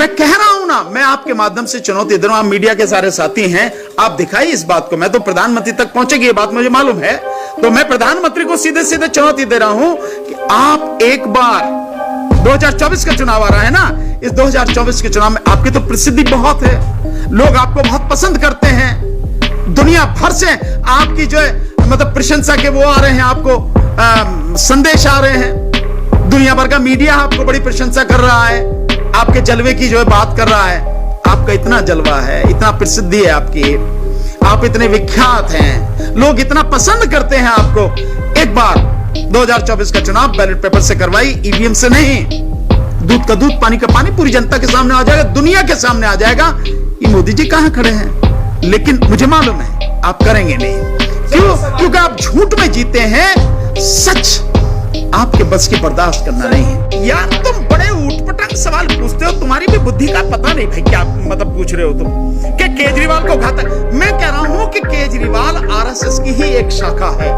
मैं कह रहा हूं ना, मैं आपके माध्यम से चुनौती दे रहा हूं, आप मीडिया के सारे साथी हैं, आप दिखाइए इस बात को। मैं तो प्रधानमंत्री तक पहुंचेगी ये बात मुझे मालूम है, तो मैं प्रधानमंत्री को सीधे सीधे चुनौती दे रहा हूं कि आप एक बार 2024 का चुनाव आ रहा है ना, इस 2024 के चुनाव में आपकी तो प्रसिद्धि बहुत है, लोग आपको बहुत पसंद करते हैं, दुनिया भर से आपकी जो है मतलब प्रशंसा के वो आ रहे हैं, आपको संदेश आ रहे हैं, दुनिया भर का मीडिया आपको बड़ी प्रशंसा कर रहा है, आपके जलवे की जो है बात कर रहा है। आपका इतना जलवा है, इतना प्रसिद्धि है आपकी, आप इतने विख्यात हैं, लोग इतना पसंद करते हैं आपको। एक बार 2024 का चुनाव बैलेट पेपर से करवाई, ईवीएम से नहीं। दूध का दूध, पानी का पानी पूरी जनता के सामने आ जाएगा, दुनिया के सामने आ जाएगा कि मोदी जी कहां खड़े हैं। लेकिन मुझे मालूम है आप करेंगे नहीं। क्यों? क्योंकि आप झूठ में जीते हैं, सच आपके बस की बर्दाश्त करना नहीं है। यार तुम बड़े ऊटपटांग सवाल पूछते हो, तुम्हारी भी बुद्धि का पता नहीं भाई, क्या मतलब पूछ रहे हो तुम कि केजरीवाल को खाता है। मैं कह रहा हूं कि केजरीवाल आरएसएस की ही एक शाखा है,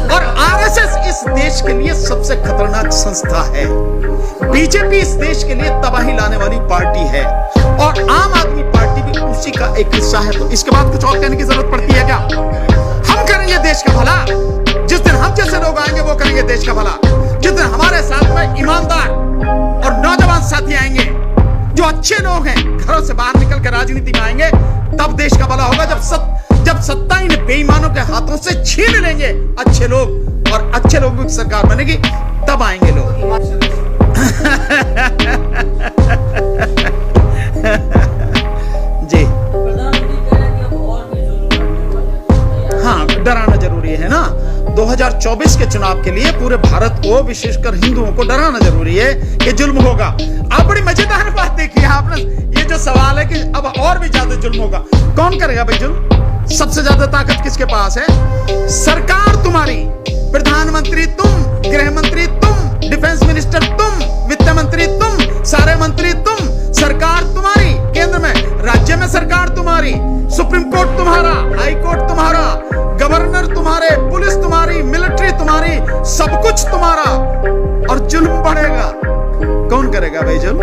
और आरएसएस इस देश के लिए सबसे खतरनाक संस्था है। बीजेपी इस देश के लिए तबाही लाने वाली पार्टी है, और आम आदमी पार्टी भी उसी का एक हिस्सा है। तो इसके बाद कुछ और कहने की जरूरत पड़ती है क्या? हम करेंगे देश का भला, जिस दिन हम जैसे लोग आएंगे वो करेंगे देश का भला। जिस दिन हमारे साथ में ईमानदार और नौजवान साथी आएंगे, जो अच्छे लोग हैं, घरों से बाहर निकल कर राजनीति में आएंगे, तब देश का भला होगा। जब सत्ता इन बेईमानों के हाथों से छीन लेंगे अच्छे लोग, और अच्छे लोगों की सरकार बनेगी, तब आएंगे लोग। जी हाँ, डराना जरूरी है ना। 2024 के चुनाव के लिए पूरे भारत को, विशेषकर हिंदुओं को डराना जरूरी है कि जुल्म होगा। आप बड़ी मजेदार बात देखिए आपने, ये जो सवाल है कि अब और भी ज्यादा जुल्म होगा। कौन करेगा भाई जुल्म? सबसे ज्यादा ताकत किसके पास है? सरकार तुम्हारी, प्रधानमंत्री तुम, गृह मंत्री तुम, डिफेंस मिनिस्टर तुम, वित्त मंत्री तुम, सारे मंत्री तुम, सरकार तुम्हारी केंद्र में, राज्य में सरकार तुम्हारी, सुप्रीम कोर्ट तुम्हारा, हाई कोर्ट तुम्हारा, गवर्नर तुम्हारे, पुलिस तुम्हारी, मिलिट्री तुम्हारी, सब कुछ तुम्हारा, और जुल्म बढ़ेगा। कौन करेगा भाई जुल्म?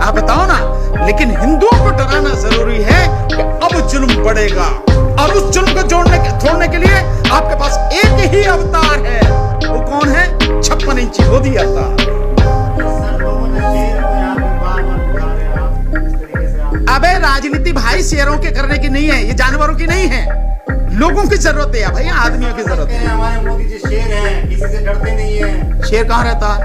आप बताओ ना। लेकिन हिंदुओं को डराना जरूरी है कि अब जुल्म बढ़ेगा, और उस जुल्म को छोड़ने के लिए आपके पास एक ही अवतार है। वो कौन है? 56 इंची मोदी अवतार। अबे राजनीति भाई शेरों के करने की नहीं है, ये जानवरों की नहीं है, लोगों की जरूरत है भाई, आदमियों की जरूरत है। हमारे मोदी जी शेर हैं, किसी से डरते नहीं है। शेर कहाँ रहता है?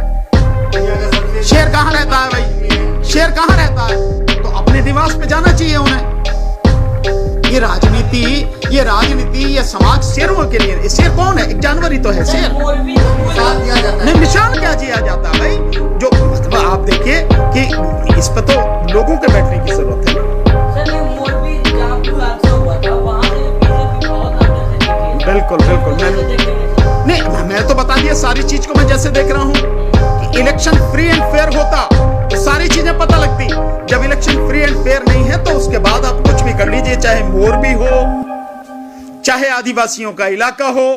शेर कहाँ रहता है भाई? शेर कहाँ रहता है? तो अपने निवास पे जाना चाहिए उन्हें। ये राजनीति, ये समाज शेरों के लिए। शेर कौन है? एक जानवर ही तो है शेर। नहीं, निशान क्या दिया जाता है भाई? जो मतलब आप देखिए कि इस पर तो लोगों के बैठने की जरूरत है। बिल्कुल नहीं, मैं तो बता दिया सारी चीज को। मैं जैसे देख रहा हूं कि इलेक्शन फ्री एंड फेयर होता तो सारी चीजें पता लगती। जब इलेक्शन फ्री एंड फेयर नहीं है तो उसके बाद आप कुछ भी कर लीजिए, चाहे मोरबी हो, चाहे आदिवासियों का इलाका हो,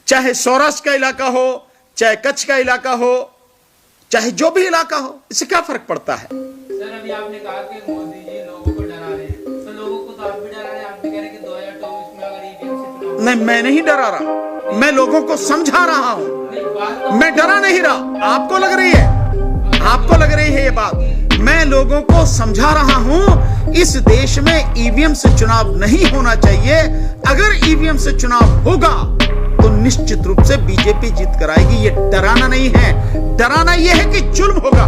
चाहे सौराष्ट्र का इलाका हो, चाहे कच्छ का इलाका हो, चाहे जो भी इलाका हो, इससे क्या फर्क पड़ता है? सर अभी आपने कहा कि मोदी जी लोगों को डरा रहे हैं, तो लोगों को तो आप भी डरा रहे हैं। आप भी कह रहे हैं कि 2024 में अगर ईवीएम से चुनाव। नहीं, मैं नहीं डरा रहा, मैं लोगों को समझा रहा हूं। मैं डरा नहीं रहा, आपको लग रही है, आपको लग रही है ये बात। मैं लोगों को समझा रहा हूं इस देश में ईवीएम से चुनाव नहीं होना चाहिए। अगर ईवीएम से चुनाव होगा तो निश्चित रूप से बीजेपी जीत कर आएगी। ये डराना नहीं है, डराना ये है कि जुल्म होगा।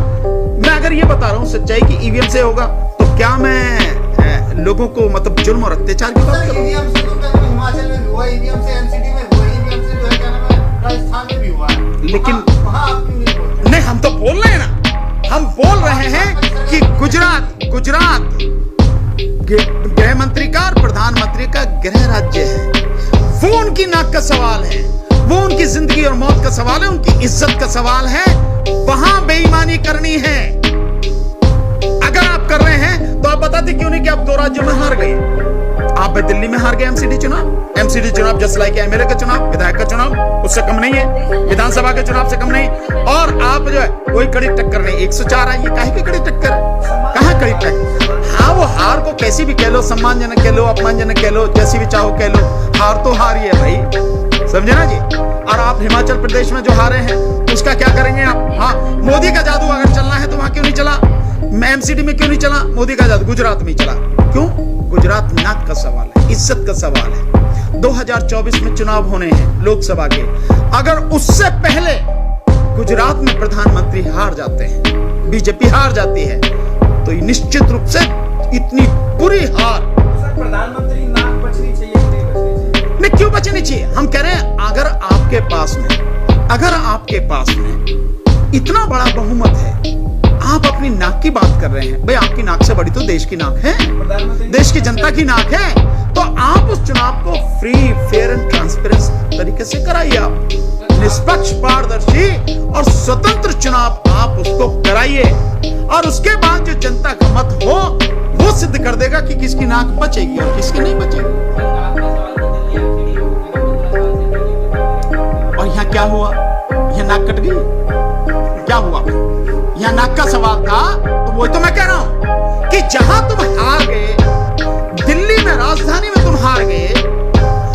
मैं अगर ये बता रहा हूं सच्चाई कि ईवीएम से होगा, तो क्या मैं लोगों को मतलब जुल्म और अत्याचार की बात करूं? ईवीएम से तो क्या हिमाचल में भी हुआ, ईवीएम से एमसीडी में हुआ, ईवीएम से जो है क्या नाम है राजस्थान में भी हुआ है। लेकिन वहां आप क्यों नहीं बोल रहे? नहीं, हम तो बोल रहे हैं ना, हम बोल रहे हैं कि गुजरात गृह मंत्री का और प्रधानमंत्री का गृह राज्य है। वो उनकी नाक का सवाल है, वो उनकी जिंदगी और मौत का सवाल है, उनकी इज्जत का सवाल है। वहां बेईमानी करनी है। अगर आप कर रहे हैं तो आप बताते क्यों नहीं कि आप 2 राज्यों में हार गए? आप दिल्ली में हार गए एमसीडी चुनाव जस्ट लाइक एमएलए का चुनाव, विधायक का चुनाव उससे कम नहीं है, विधानसभा के चुनाव से कम नहीं। और आप जो है कोई कड़ी टक्कर नहीं, 104 आई है। काहे की कड़ी टक्कर? कहां हार को कैसी भी कह लो, सम्मानजनक कह लो, अपमानजनक कह लो, जैसी भी चाहो कह लो, हार तो हार ही है भाई, समझे ना जी। और आप हिमाचल प्रदेश में जो हारे हैं उसका क्या करेंगे आप? हाँ, मोदी का जादू अगर चलना है तो वहां क्यों नहीं चला? एमसीडी में क्यों नहीं चला मोदी का जादू? गुजरात में चला, क्यों? गुजरात नाक का सवाल है, इज्जत का सवाल है। 2024 में चुनाव होने हैं लोकसभा के, अगर उससे पहले गुजरात में प्रधानमंत्री हार जाते हैं, बीजेपी हार जाती है, तो निश्चित रूप से इतनी बुरी हार। सर, प्रधानमंत्री नाक बचनी चाहिए कि नहीं बचनी चाहिए? नहीं, क्यों बचनी चाहिए? हम कह रहे हैं अगर आपके पास में इतना बड़ा बहुमत है, आप अपनी नाक की बात कर रहे हैं, भाई आपकी नाक से बड़ी तो देश की नाक है, देश की जनता की नाक है, तो आप उस चुनाव को फ्री, फेयर एंड ट्रांसपेरेंट तरीके से कराइए। आप निष्पक्ष, पारदर्शी और स्वतंत्र चुनाव आप उसको कराइए, और उसके बाद जो जनता का मत हो वो सिद्ध कर देगा कि किसकी नाक बचेगी और किसकी नहीं बचेगी। और यहाँ क्या हुआ? यहाँ नाक कट गई, क्या हुआ? यहाँ नाक का सवाल था, तो वही तो मैं कह रहा हूं कि जहां तुम हार गए, दिल्ली में, राजधानी में तुम हार गए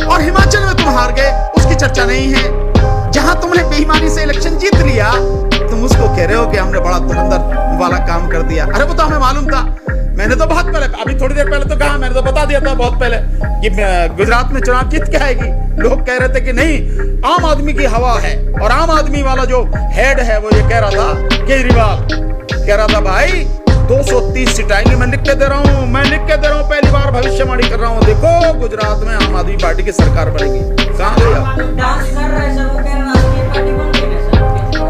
और हिमाचल में तुम हार गए, उसकी चर्चा नहीं है। जहां तुमने बेईमानी से इलेक्शन जीत लिया, तुम उसको कह रहे हो कि हमने बड़ा धुरंधर वाला काम कर दिया। अरे वो तो हमें मालूम था, मैंने तो बहुत पहले, अभी थोड़ी देर पहले तो कहा, मैंने तो बता दिया था बहुत पहले कि गुजरात में चुनाव जीत के आएगी। लोग कह रहे थे कि नहीं, आम आदमी की हवा है, और आम आदमी वाला जो हेड है वो ये कह रहा था, केजरीवाल कह रहा था भाई 230 सीट आएंगी, मैं लिख के दे रहा हूँ, पहली बार भविष्यवाणी कर रहा हूँ, देखो गुजरात में आम आदमी पार्टी की सरकार बनेगी। कहाँ गए आप?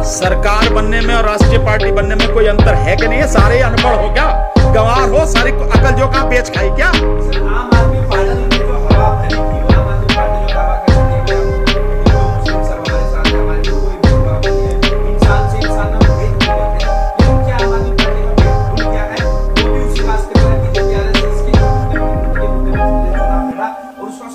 सरकार बनने में और राष्ट्रीय पार्टी बनने में कोई अंतर है कि नहीं है? सारे अनपढ़ हो क्या, गंवार हो, सारी अकल जो का बेच खाई क्या? आम आदमी पार्टी ने जो हवा भरी थी, आम आदमी पार्टी जो दावा कर रही है, मुस्लिम सब हमारे साथ है, हमारे कोई भेदभाव नहीं है, इंसान से इंसान हम भेद नहीं करते, लेकिन क्या आम आदमी पार्टी का भेदभाव क्या है? वो भी उसी रास्ते पर है कि जब आरएसएस के चुनाव लड़ा और उसका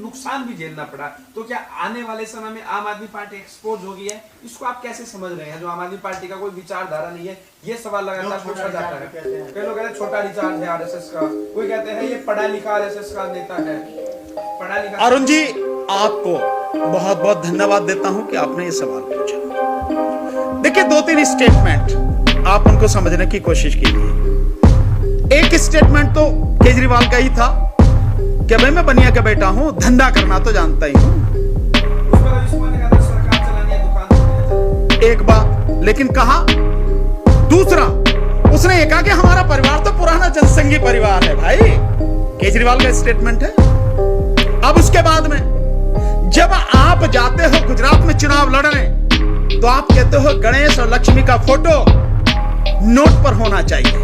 नुकसान भी झेलना पड़ा, तो क्या आने वाले समय में आम आदमी पार्टी एक्सपोज हो गई है? इसको आप कैसे समझ रहे हैं? जो आम आदमी पार्टी का कोई विचारधारा नहीं है, ये सवाल लगातार पूछा जाता है। कई लोग कहते हैं छोटा रिचार्ज है आरएसएस का, कोई कहते हैं ये पढ़ा लिखा आरएसएस का नेता है, पढ़ा लिखा। अरुण जी, आपको बहुत बहुत धन्यवाद देता हूं कि आपने ये सवाल पूछा। देखिए, 2-3 स्टेटमेंट आप उनको समझने की कोशिश कीजिए। एक स्टेटमेंट तो केजरीवाल का ही था कि भाई मैं बनिया का बेटा हूं, धंधा करना तो जानता ही हूं, सरकार चलानी है, दुकान। एक बात, लेकिन कहा दूसरा, उसने ये कहा कि हमारा परिवार तो पुराना जनसंघी परिवार है। भाई केजरीवाल का स्टेटमेंट है। अब उसके बाद में जब आप जाते हो गुजरात में चुनाव लड़ने, तो आप कहते हो गणेश और लक्ष्मी का फोटो नोट पर होना चाहिए,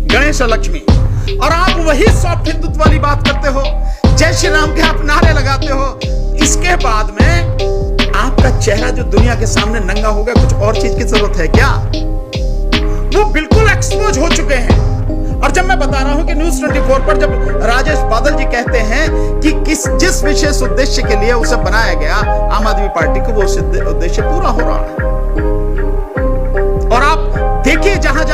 गणेश और लक्ष्मी, और आप वही सॉफ्ट हिंदुत्व वाली बात करते हो, जय श्री राम के आप नारे लगाते हो। इसके बाद में आपका चेहरा जो दुनिया के सामने नंगा हो गया, कुछ और चीज की जरूरत है क्या? वो बिल्कुल एक्सपोज हो चुके हैं। और जब मैं बता रहा हूं कि न्यूज 24 पर जब राजेश बादल जी कहते हैं कि जिस विशेष उद्देश्य के लिए उसे बनाया गया आम आदमी पार्टी को, वो उद्देश्य पूरा हो रहा है। और आप देखिए, जहां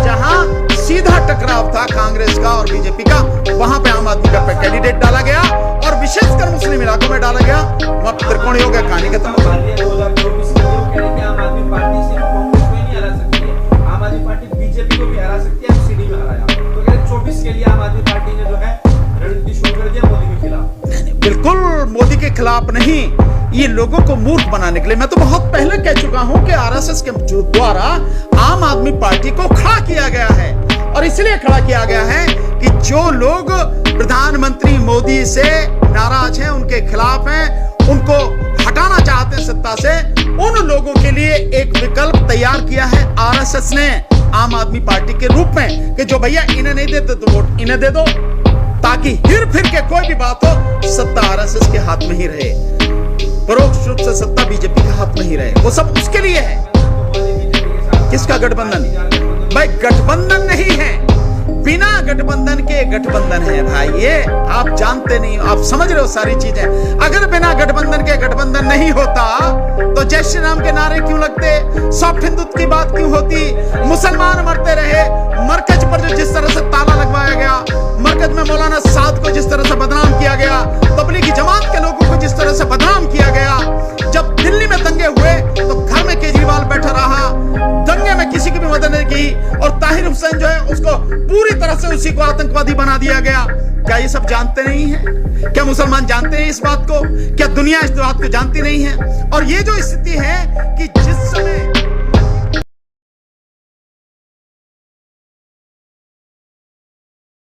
जहां सीधा टकराव था कांग्रेस का और बीजेपी का, वहां पे आम आदमी का कैंडिडेट डाला गया, और विशेषकर मुस्लिम इलाकों में डाला गया, वहां त्रिकोणीय हो गया, कहानी खत्म हो गई। 2024 में वो कह रहे हैं कि आम आदमी पार्टी सिर्फ कांग्रेस को ही नहीं हरा सकती है, आम आदमी पार्टी बीजेपी को भी हरा सकती है, एमसीडी में हराया। तो कह रहे 24 के लिए आम आदमी पार्टी ने जो है रणनीति शुरू कर दिया मोदी के खिलाफ। बिल्कुल मोदी के खिलाफ नहीं, ये लोगों को मूर्ख बनाने के लिए। मैं तो बहुत पहले कह चुका हूं कि आरएसएस के द्वारा आम आदमी पार्टी को खड़ा किया गया है, और इसलिए खड़ा किया गया है कि जो लोग प्रधानमंत्री मोदी से नाराज हैं, उनके खिलाफ हैं, उनको हटाना चाहते हैं सत्ता से, उन लोगों के लिए एक विकल्प तैयार किया है आरएसएस ने आम आदमी पार्टी के रूप में, कि जो भैया इन्हें नहीं देते तो वोट इन्हें दे दो, ताकि हिर फिर के कोई भी बात हो सत्ता आरएसएस के हाथ में ही रहे, परोक्ष रूप से सत्ता बीजेपी के हाथ में ही रहे। वो सब उसके लिए है। किसका गठबंधन? भाई गठबंधन नहीं है, बिना गठबंधन के गठबंधन है भाई। ये आप जानते नहीं, आप समझ रहे हो सारी चीजें। अगर बिना गठबंधन के गठबंधन नहीं होता तो जय श्री राम के नारे क्यों लगते, सॉफ्ट हिंदुत्व की बात क्यों होती, मुसलमान मरते रहे, मरकज पर जो जिस तरह से उसको पूरी तरह से उसी को आतंकवादी बना दिया गया। क्या ये सब जानते नहीं है? क्या मुसलमान जानते हैं इस बात को? क्या दुनिया इस बात को जानती नहीं है? और ये जो स्थिति है कि जिस समय